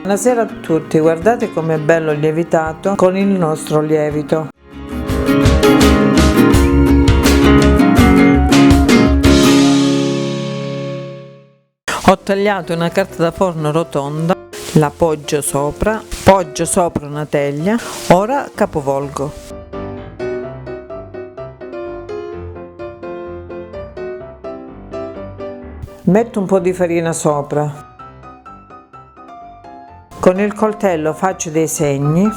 Buonasera a tutti, guardate com'è bello il lievitato con il nostro lievito. Ho tagliato una carta da forno rotonda, la poggio sopra una teglia, ora capovolgo. Metto un po' di farina sopra. Con il coltello faccio dei segni.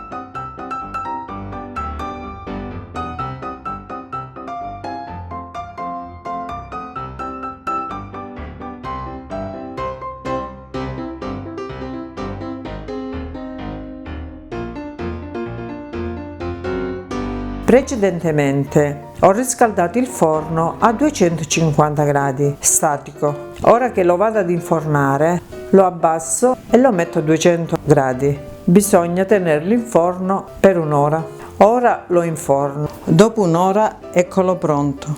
Precedentemente ho riscaldato il forno a 250 gradi statico. Ora che lo vado ad infornare, lo abbasso e lo metto a 200 gradi. Bisogna tenerlo in forno per un'ora. Ora lo inforno. Dopo un'ora eccolo pronto.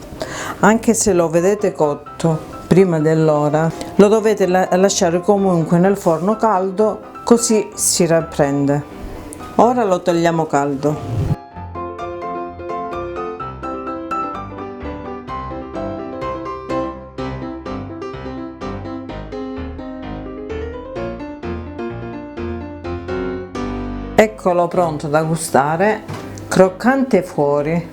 Anche se lo vedete cotto prima dell'ora, lo dovete lasciare comunque nel forno caldo, così si rapprende. Ora lo togliamo caldo. Eccolo pronto da gustare, croccante fuori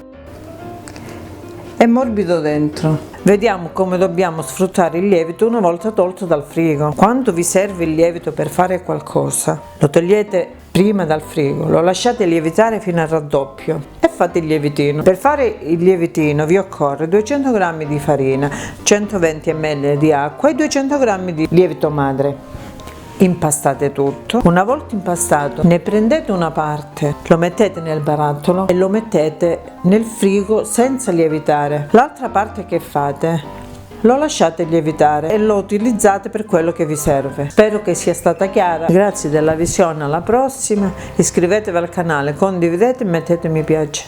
e morbido dentro. Vediamo come dobbiamo sfruttare il lievito una volta tolto dal frigo. Quando vi serve il lievito per fare qualcosa, lo togliete prima dal frigo, lo lasciate lievitare fino al raddoppio e fate il lievitino. Per fare il lievitino vi occorre 200 g di farina, 120 ml di acqua e 200 g di lievito madre. Impastate tutto. Una volta impastato, ne prendete una parte, lo mettete nel barattolo e lo mettete nel frigo senza lievitare. L'altra parte che fate, lo lasciate lievitare e lo utilizzate per quello che vi serve. Spero che sia stata chiara. Grazie della visione, alla prossima. Iscrivetevi al canale, condividete e mettete mi piace.